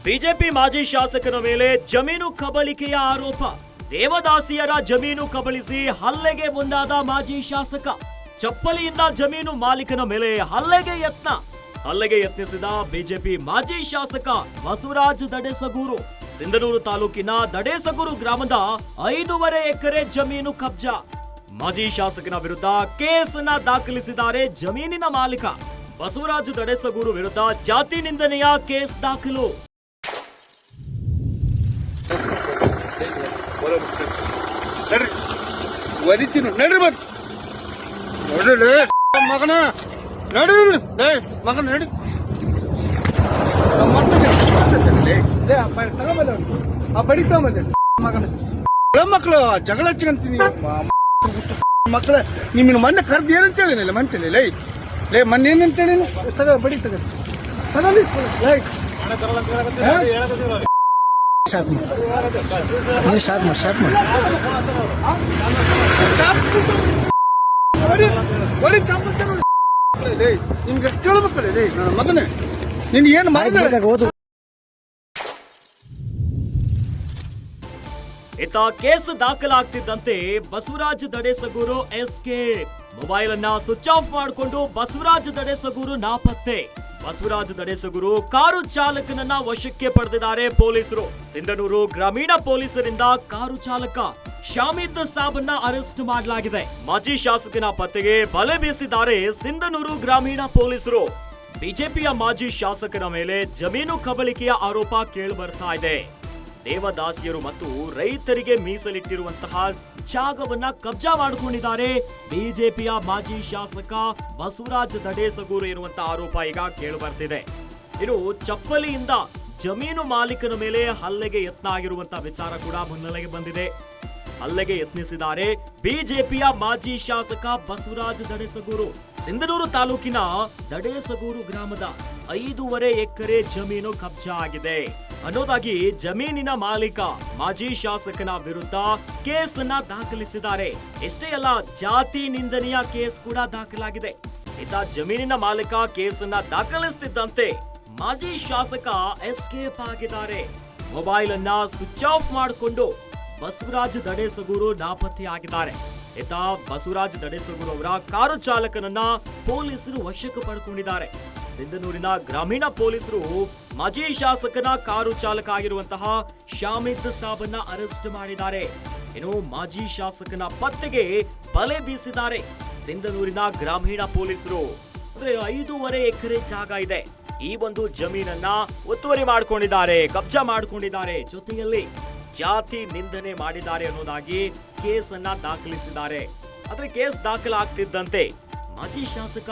BJP ಮಾಜಿ ಶಾಸಕನ ಮೇಲೆ ಜಮೀನು ಕಬಳಿಕೆಯ ಆರೋಪ. ದೇವದಾಸಿಯರ ಜಮೀನು ಕಬಳಿಸಿ ಹಲ್ಲೆಗೆ ಮುಂದಾದ ಮಾಜಿ ಶಾಸಕ. ಚಪ್ಪಲಿಯಿಂದ ಜಮೀನು ಮಾಲೀಕನ ಮೇಲೆ ಹಲ್ಲೆಗೆ ಯತ್ನಿಸಿದ ಬಿಜೆಪಿ ಮಾಜಿ ಶಾಸಕ ಬಸವರಾಜ ದಡೇಸಗೂರು. ಸಿಂಧನೂರು ತಾಲೂಕಿನ ದಡೇಸಗೂರು ಗ್ರಾಮದ 5.5 ಎಕರೆ ಜಮೀನು ಕಬ್ಜಾ. ಮಾಜಿ ಶಾಸಕನ ವಿರುದ್ಧ ಕೇಸನ್ನ ದಾಖಲಿಸಿದ್ದಾರೆ ಜಮೀನಿನ ಮಾಲೀಕ. ಬಸವರಾಜ ದಡೇಸಗೂರು ವಿರುದ್ಧ ಜಾತಿ ನಿಂದನೆಯ ಕೇಸ್ ದಾಖಲು. ಮಕ್ಕಳು ಜಗಳ ಹಚ್ಕೊಂತೀನಿ ಮಕ್ಕಳ ನಿಮ್ಮನ್ನು ಮೊನ್ನೆ ಕರ್ದು ಏನಂತ ಹೇಳಿನಿಲ್ಲ ಮಂತೇಳಿ ಲೇ ಮೊನ್ನೆ ಏನಂತ ಹೇಳಿ ಬಡಿ ನಿಮ್ಗೆ ಎಷ್ಟು ಹೇಳ್ಬೇಕಲ್ಲ ನನ್ನ ಮಗನೇ ನಿನ್ ಏನು ಮಾಡಿದ್ರೆ ಓದು. ಇತ್ತ case ದಾಖಲಾಗ್ತಿದ್ದಂತೆ Basavaraj Dadesugur escape. Mobile ಅನ್ನ ಸ್ವಿಚ್ ಆಫ್ ಮಾಡಿಕೊಂಡು ಬಸವರಾಜ ದಡೇಸಗೂರು ನಾಪತ್ತೆ. ಬಸವರಾಜ ದಡೇಸಗೂರು ಕಾರು ಚಾಲಕನನ್ನ ವಶಕ್ಕೆ ಪಡೆದಿದ್ದಾರೆ ಪೊಲೀಸರು. ಸಿಂಧನೂರು ಗ್ರಾಮೀಣ ಪೊಲೀಸರಿಂದ ಕಾರು ಚಾಲಕ ಶಾಮಿದ್ ಸಾಬನ್ನ ಅರೆಸ್ಟ್ ಮಾಡಲಾಗಿದೆ. ಮಾಜಿ ಶಾಸಕನ ಪತ್ತೆಗೆ ಬಲೆ ಬೀಸಿದ್ದಾರೆ ಸಿಂಧನೂರು ಗ್ರಾಮೀಣ ಪೊಲೀಸರು. ಬಿಜೆಪಿಯ ಮಾಜಿ ಶಾಸಕನ ಮೇಲೆ ಜಮೀನು ಕಬಳಿಕೆಯ ಆರೋಪ ಕೇಳಿಬರ್ತಾ ಇದೆ. ದೇವದಾಸಿಯರು ಮತ್ತು ರೈತರಿಗೆ ಮೀಸಲಿಟ್ಟಿರುವಂತಹ ಜಾಗವನ್ನ ಕಬ್ಜಾ ಮಾಡಿಕೊಂಡಿದ್ದಾರೆ ಬಿಜೆಪಿಯ ಮಾಜಿ ಶಾಸಕ ಬಸವರಾಜ ದಡೇಸಗೂರು ಎನ್ನುವಂತಹ ಆರೋಪ ಈಗ ಕೇಳಿಬರ್ತಿದೆ. ಇನ್ನು ಚಪ್ಪಲಿಯಿಂದ ಜಮೀನು ಮಾಲೀಕನ ಮೇಲೆ ಹಲ್ಲೆಗೆ ಯತ್ನ ಆಗಿರುವಂತಹ ವಿಚಾರ ಕೂಡ ಮುನ್ನೆಲೆಗೆ ಬಂದಿದೆ. ಹಲ್ಲೆಗೆ ಯತ್ನಿಸಿದ್ದಾರೆ ಬಿಜೆಪಿಯ ಮಾಜಿ ಶಾಸಕ ಬಸವರಾಜ ದಡೇಸಗೂರು. ಸಿಂಧನೂರು ತಾಲೂಕಿನ ದಡೇಸಗೂರು ಗ್ರಾಮದ 5.5 ಎಕರೆ ಜಮೀನು ಕಬ್ಜಾ ಆಗಿದೆ ಅನ್ನೋದಾಗಿ ಜಮೀನಿನ ಮಾಲೀಕ ಮಾಜಿ ಶಾಸಕನ ವಿರುದ್ಧ ಕೇಸನ್ನ ದಾಖಲಿಸಿದ್ದಾರೆ. ಎಷ್ಟೇ ಅಲ್ಲ, ಜಾತಿ ನಿಂದನೆಯ ಕೇಸ್ ಕೂಡ ದಾಖಲಾಗಿದೆ. ಇತ್ತ ಜಮೀನಿನ ಮಾಲೀಕ ಕೇಸನ್ನ ದಾಖಲಿಸುತ್ತಿದ್ದಂತೆ ಮಾಜಿ ಶಾಸಕ ಎಸ್ಕೇಪ್ ಆಗಿದ್ದಾರೆ. ಮೊಬೈಲ್ ಅನ್ನ ಸ್ವಿಚ್ ಆಫ್ ಮಾಡಿಕೊಂಡು ಬಸವರಾಜ ದಡೇಸಗೂರು ನಾಪತ್ತೆಯಾಗಿದ್ದಾರೆ. ಇತ್ತ ಬಸವರಾಜ ದಡೇಸಗೂರು ಅವರ ಕಾರು ಚಾಲಕನನ್ನ ಪೊಲೀಸರು ವಶಕ್ಕೆ ಪಡೆದುಕೊಂಡಿದ್ದಾರೆ. ಸಿಂಧನೂರಿನ ಗ್ರಾಮೀಣ ಪೊಲೀಸರು ಮಾಜಿ ಶಾಸಕನ ಕಾರು ಚಾಲಕ ಆಗಿರುವಂತಹ ಶಾಮಿದ್ ಸಾಬನ್ನ ಅರೆಸ್ಟ್ ಮಾಡಿದ್ದಾರೆ. ಇನ್ನು ಮಾಜಿ ಶಾಸಕನ ಪತ್ತೆಗೆ ಬಲೆ ಬೀಸಿದ್ದಾರೆ ಸಿಂಧನೂರಿನ ಗ್ರಾಮೀಣ ಪೊಲೀಸರು. ಅಂದ್ರೆ 5.5 ಎಕರೆ ಜಾಗ ಇದೆ. ಈ ಒಂದು ಜಮೀನನ್ನ ಒತ್ತುವರಿ ಮಾಡಿಕೊಂಡಿದ್ದಾರೆ, ಕಬ್ಜಾ ಮಾಡಿಕೊಂಡಿದ್ದಾರೆ. ಜೊತೆಯಲ್ಲಿ ಜಾತಿ ನಿಂದನೆ ಮಾಡಿದ್ದಾರೆ ಅನ್ನೋದಾಗಿ ಕೇಸನ್ನ ದಾಖಲಿಸಿದ್ದಾರೆ. ಆದ್ರೆ ಕೇಸ್ ದಾಖಲಾಗ್ತಿದ್ದಂತೆ ಮಾಜಿ ಶಾಸಕ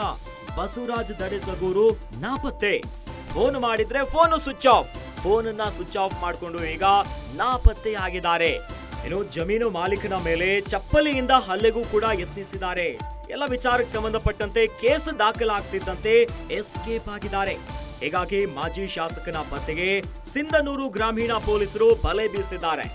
ಬಸವರಾಜ ದಡೇಸಗೂರು ನಾಪತ್ತೆ. ಫೋನ್ ಮಾಡಿದ್ರೆ phone switch off, phone switch off ಮಾಡಿಕೊಂಡು ಈಗ ನಾಪತ್ತೆ ಆಗಿದ್ದಾರೆ. ಇನ್ನು ಜಮೀನು ಮಾಲೀಕನ ಮೇಲೆ ಚಪ್ಪಲಿಯಿಂದ ಹಲ್ಲೆಗೂ ಕೂಡ ಯತ್ನಿಸಿದ್ದಾರೆ. ಎಲ್ಲ ವಿಚಾರಕ್ಕೆ ಸಂಬಂಧಪಟ್ಟಂತೆ ಕೇಸ್ ದಾಖಲಾಗ್ತಿದ್ದಂತೆ ಎಸ್ಕೇಪ್ ಆಗಿದ್ದಾರೆ. ಹೀಗಾಗಿ ಮಾಜಿ ಶಾಸಕನ ಪತ್ತೆಗೆ ಸಿಂಧನೂರು ಗ್ರಾಮೀಣ ಪೊಲೀಸರು ಬಲೆ ಬೀಸಿದ್ದಾರೆ.